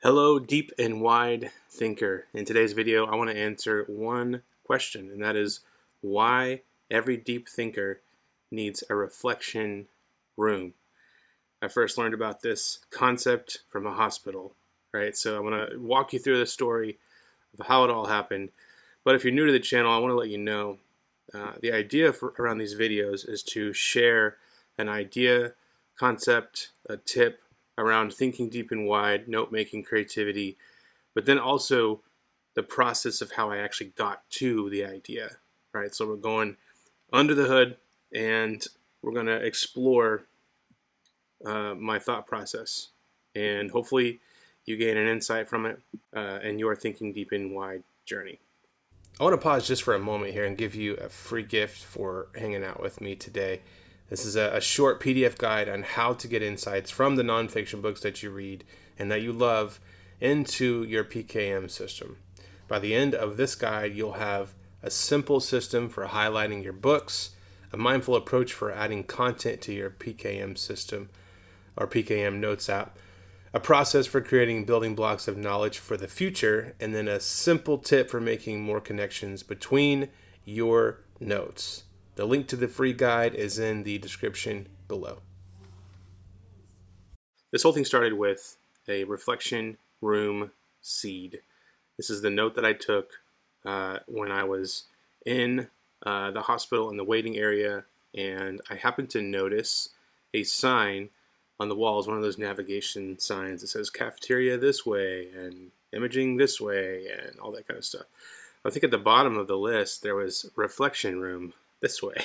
Hello, deep and wide thinker. In today's video, I want to answer one question, and that is why every deep thinker needs a reflection room. I first learned about this concept from a hospital, right? So I want to walk you through the story of how it all happened. But if you're new to the channel, I want to let you know the idea around these videos is to share an idea, concept, a tip around thinking deep and wide, note making, creativity, but then also the process of how I actually got to the idea, right? So we're going under the hood and we're going to explore my thought process, and hopefully you gain an insight from it in your thinking deep and wide journey. I want to pause just for a moment here and give you a free gift for hanging out with me today. This is a short PDF guide on how to get insights from the nonfiction books that you read and that you love into your PKM system. By the end of this guide, you'll have a simple system for highlighting your books, a mindful approach for adding content to your PKM system or PKM Notes app, a process for creating building blocks of knowledge for the future, and then a simple tip for making more connections between your notes. The link to the free guide is in the description below. This whole thing started with a reflection room seed. This is the note that I took when I was in the hospital in the waiting area, and I happened to notice a sign on the walls, one of those navigation signs that says cafeteria this way and imaging this way and all that kind of stuff. I think at the bottom of the list there was reflection room this way,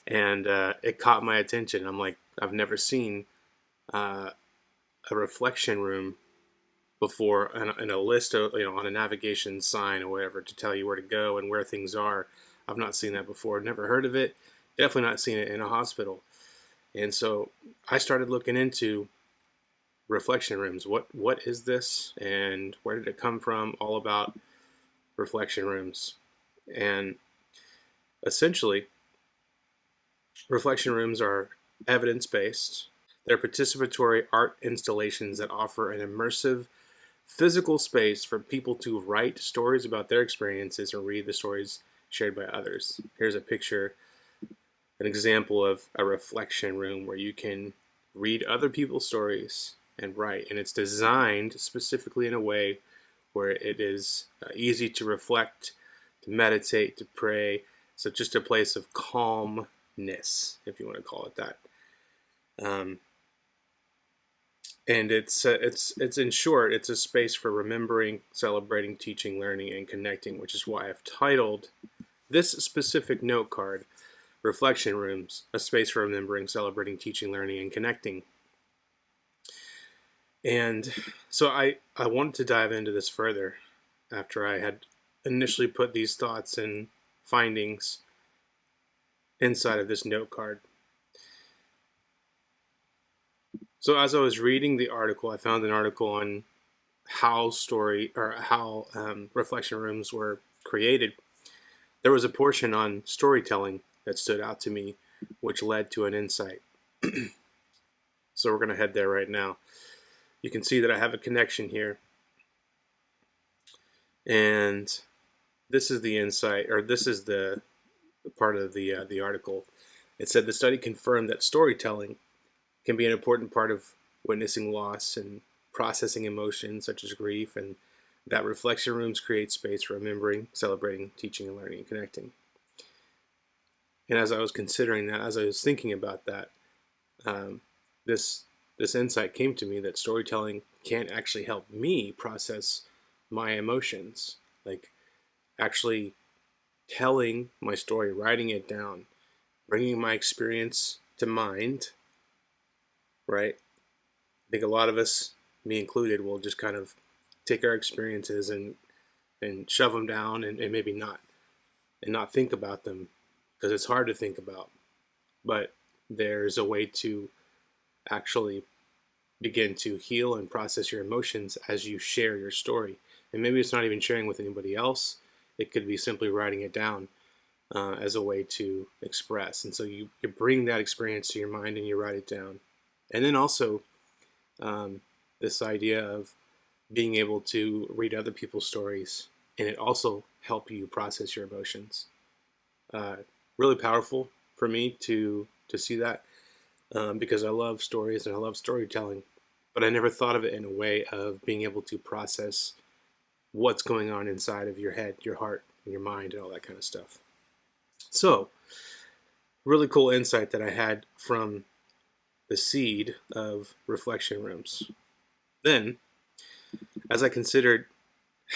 and it caught my attention. I'm like, I've never seen a reflection room before in a list of, on a navigation sign or whatever to tell you where to go and where things are. I've not seen that before, never heard of it, definitely not seen it in a hospital. And so I started looking into reflection rooms. What is this, and where did it come from? All about reflection rooms. And essentially, reflection rooms are evidence-based. They're participatory art installations that offer an immersive physical space for people to write stories about their experiences and read the stories shared by others. Here's a picture, an example of a reflection room where you can read other people's stories and write, and it's designed specifically in a way where it is easy to reflect, to meditate, to pray. So just a place of calmness, if you want to call it that. And it's in short, it's a space for remembering, celebrating, teaching, learning, and connecting, which is why I've titled this specific note card Reflection Rooms, a space for remembering, celebrating, teaching, learning, and connecting. And so I wanted to dive into this further after I had initially put these thoughts and findings inside of this note card. So as I was reading the article, I found an article on how reflection rooms were created. There was a portion on storytelling that stood out to me, which led to an insight. So we're going to head there right now. You can see that I have a connection here. And this is the insight, or this is the part of the article. It said the study confirmed that storytelling can be an important part of witnessing loss and processing emotions such as grief, and that reflection rooms create space for remembering, celebrating, teaching, and learning, and connecting. And as I was considering that, as I was thinking about that, this insight came to me that storytelling can actually help me process my emotions, like actually telling my story, writing it down, bringing my experience to mind, right? I think a lot of us, me included, will just kind of take our experiences and shove them down and maybe not think about them, because it's hard to think about. But there's a way to actually begin to heal and process your emotions as you share your story. And maybe it's not even sharing with anybody else. It could be simply writing it down as a way to express. And so you bring that experience to your mind and you write it down. And then also this idea of being able to read other people's stories, and it also help you process your emotions. Uh, really powerful for me to see that, because I love stories and I love storytelling, but I never thought of it in a way of being able to process what's going on inside of your head, your heart, and your mind, and all that kind of stuff. So, really cool insight that I had from the seed of reflection rooms. Then, as I considered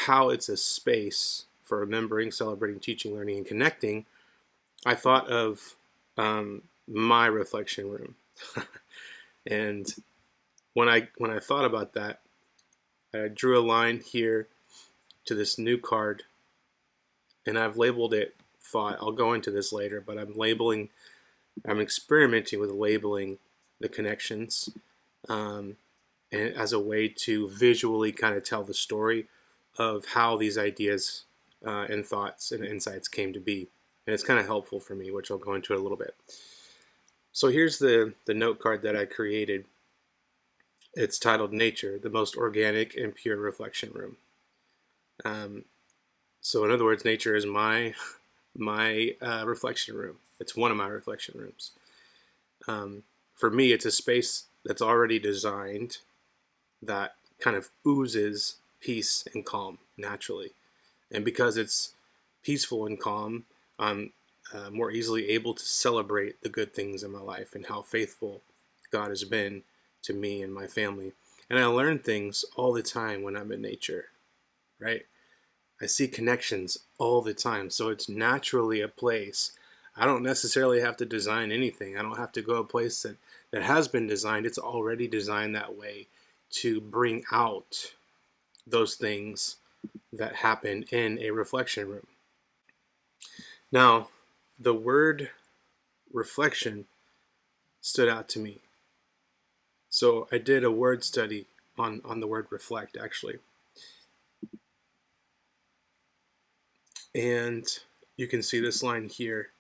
how it's a space for remembering, celebrating, teaching, learning, and connecting, I thought of my reflection room. And when I thought about that, I drew a line here to this new card, and I've labeled it thought. I'll go into this later, but I'm experimenting with labeling the connections, and as a way to visually kind of tell the story of how these ideas and thoughts and insights came to be. And it's kind of helpful for me, which I'll go into in a little bit. So here's the note card that I created. It's titled Nature, the most organic and pure reflection room. So in other words, nature is my reflection room. It's one of my reflection rooms. For me, it's a space that's already designed that kind of oozes peace and calm naturally. And because it's peaceful and calm, I'm more easily able to celebrate the good things in my life and how faithful God has been to me and my family. And I learn things all the time when I'm in nature, right? I see connections all the time. So it's naturally a place. I don't necessarily have to design anything. I don't have to go a place that has been designed. It's already designed that way to bring out those things that happen in a reflection room. Now, the word reflection stood out to me. So I did a word study on the word reflect, actually. And you can see this line here.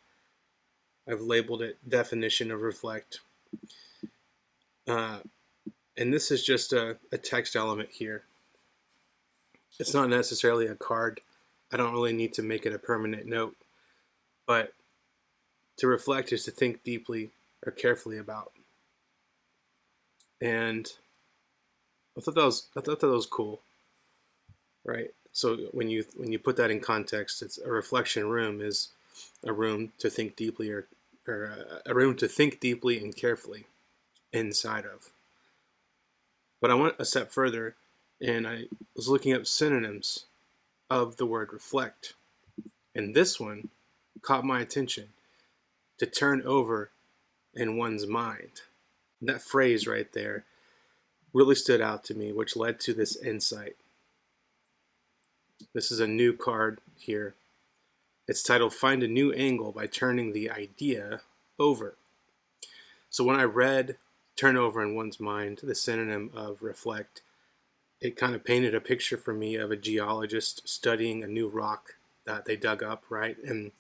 I've labeled it definition of reflect. And this is just a text element here. It's not necessarily a card. I don't really need to make it a permanent note. But to reflect is to think deeply or carefully about. And I thought that was cool, right? So when you put that in context, it's a reflection room is a room to think deeply or a room to think deeply and carefully inside of. But I went a step further, and I was looking up synonyms of the word reflect, and this one caught my attention: to turn over in one's mind. And that phrase right there really stood out to me, which led to this insight. This is a new card here. It's titled Find a New Angle by Turning the Idea Over. So when I read turn over in one's mind, the synonym of reflect, it kind of painted a picture for me of a geologist studying a new rock that they dug up, right? And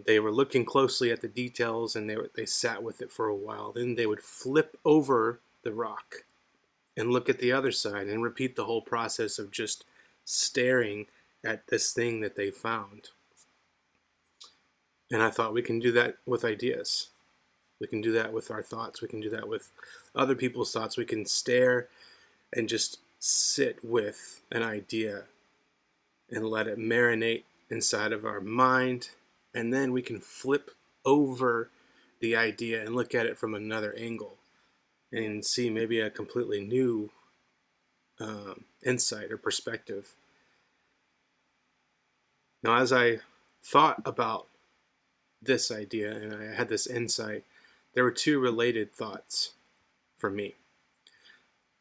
they were looking closely at the details, and they sat with it for a while. Then they would flip over the rock and look at the other side and repeat the whole process of just staring at this thing that they found. And I thought, we can do that with ideas. We can do that with our thoughts. We can do that with other people's thoughts. We can stare and just sit with an idea and let it marinate inside of our mind. And then we can flip over the idea and look at it from another angle and see maybe a completely new insight or perspective. Now, as I thought about this idea and I had this insight, there were two related thoughts for me.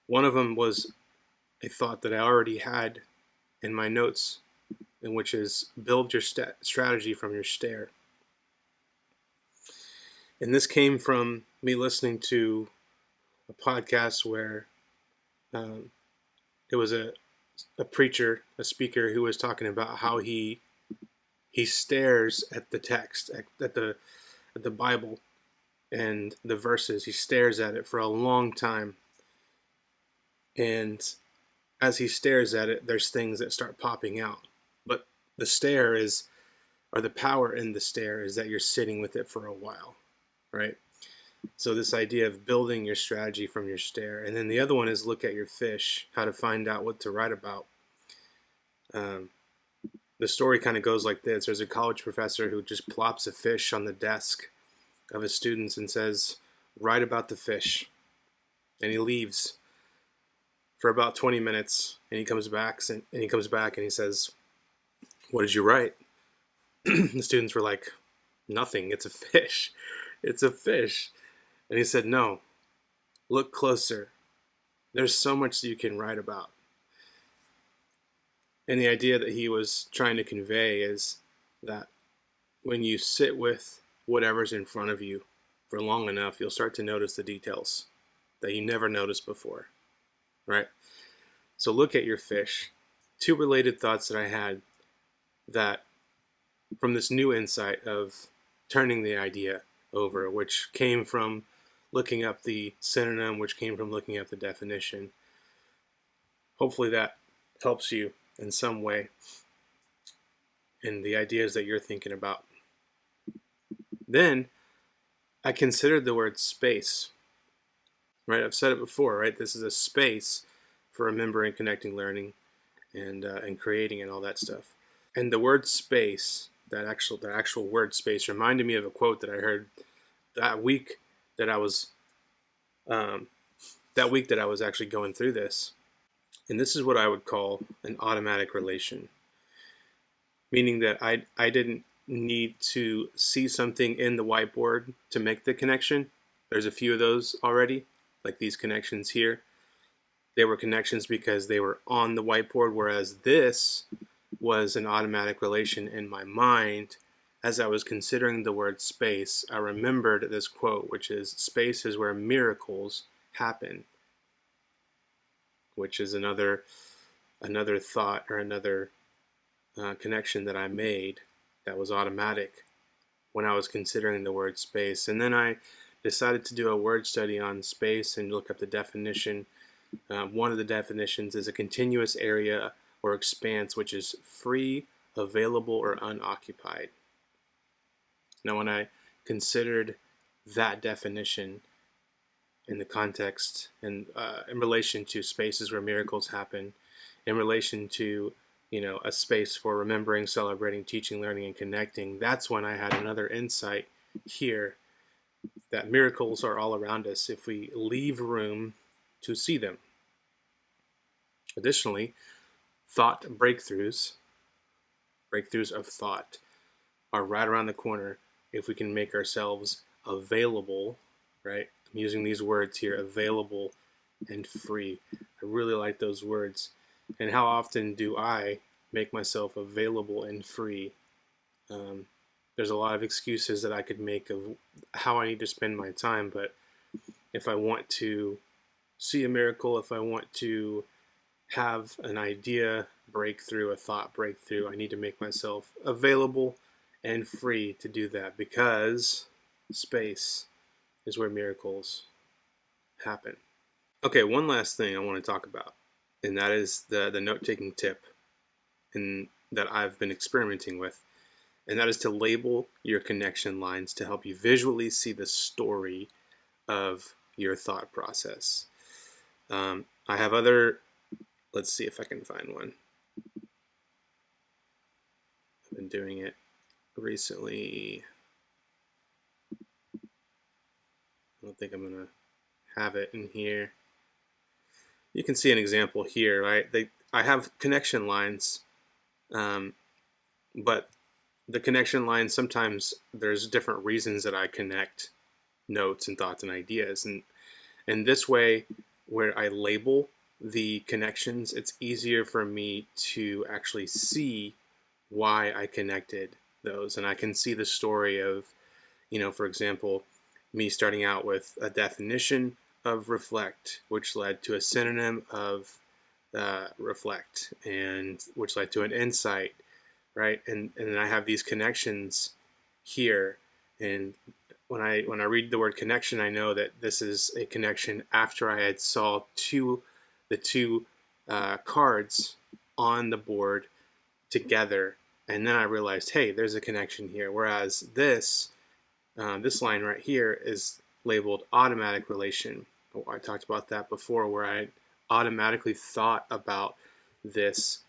One of them was a thought that I already had in my notes, and which is build your strategy from your stare. And this came from me listening to a podcast where it was a preacher, a speaker, who was talking about how he stares at the text, at the Bible and the verses. He stares at it for a long time. And as he stares at it, there's things that start popping out. But the stare is, or the power in the stare is that you're sitting with it for a while, right? So this idea of building your strategy from your stare. And then the other one is look at your fish, how to find out what to write about. The story kind of goes like this. There's a college professor who just plops a fish on the desk of his students and says, write about the fish. And he leaves for about 20 minutes, and he comes back and he says, what did you write? The students were like, nothing, it's a fish. It's a fish. And he said, no, look closer. There's so much that you can write about. And the idea that he was trying to convey is that when you sit with whatever's in front of you for long enough, you'll start to notice the details that you never noticed before, right? So look at your fish. Two related thoughts that I had that from this new insight of turning the idea over, which came from looking up the synonym, which came from looking up the definition. Hopefully that helps you in some way in the ideas that you're thinking about. Then I considered the word space, right? I've said it before, right? This is a space for remembering, connecting, learning, and creating and all that stuff. And the word space, the actual word space, reminded me of a quote that I heard that week that I was actually going through this. And this is what I would call an automatic relation, meaning that I didn't need to see something in the whiteboard to make the connection. There's a few of those already, like these connections here. They were connections because they were on the whiteboard, whereas this was an automatic relation in my mind. As I was considering the word space, I remembered this quote, which is, space is where miracles happen, which is another thought or another connection that I made that was automatic when I was considering the word space. And then I decided to do a word study on space and look up the definition. One of the definitions is a continuous area or expanse which is free, available, or unoccupied. Now, when I considered that definition in the context and in relation to spaces where miracles happen, in relation to a space for remembering, celebrating, teaching, learning, and connecting, that's when I had another insight here that miracles are all around us if we leave room to see them. Additionally, thought breakthroughs of thought are right around the corner if we can make ourselves available, right? I'm using these words here, available and free. I really like those words. And how often do I make myself available and free? There's a lot of excuses that I could make of how I need to spend my time, but if I want to see a miracle, if I want to have an idea breakthrough, a thought breakthrough, I need to make myself available and free to do that, because space is where miracles happen. Okay, one last thing I want to talk about, and that is the note-taking tip that I've been experimenting with, and that is to label your connection lines to help you visually see the story of your thought process. I have other, let's see if I can find one. I've been doing it recently. I don't think I'm going to have it in here. You can see an example here, right? I have connection lines, but the connection lines, sometimes there's different reasons that I connect notes and thoughts and ideas. And this way, where I label the connections, it's easier for me to actually see why I connected those. And I can see the story of, for example, me starting out with a definition of reflect, which led to a synonym of reflect, and which led to an insight, right? And then I have these connections here, and when I read the word connection, I know that this is a connection after I had saw the two cards on the board together, and then I realized, hey, there's a connection here. Whereas this line right here is labeled automatic relation. I talked about that before, where I automatically thought about this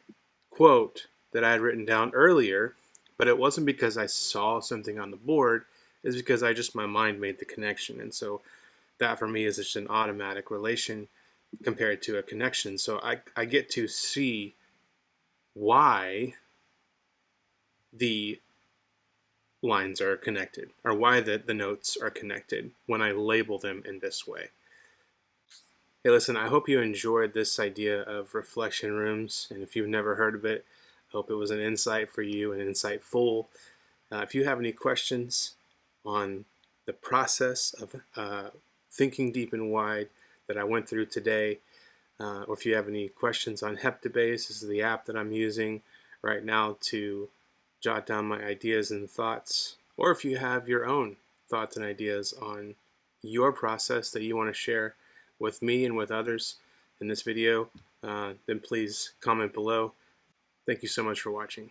quote that I had written down earlier, but it wasn't because I saw something on the board. It's because my mind made the connection. And so that for me is just an automatic relation compared to a connection. So I get to see why the lines are connected, or why the notes are connected when I label them in this way. Hey, listen, I hope you enjoyed this idea of reflection rooms, and if you've never heard of it, I hope it was an insight for you and insightful. If you have any questions on the process of thinking deep and wide that I went through today, or if you have any questions on Heptabase, this is the app that I'm using right now to jot down my ideas and thoughts, or if you have your own thoughts and ideas on your process that you want to share with me and with others in this video, then please comment below. Thank you so much for watching.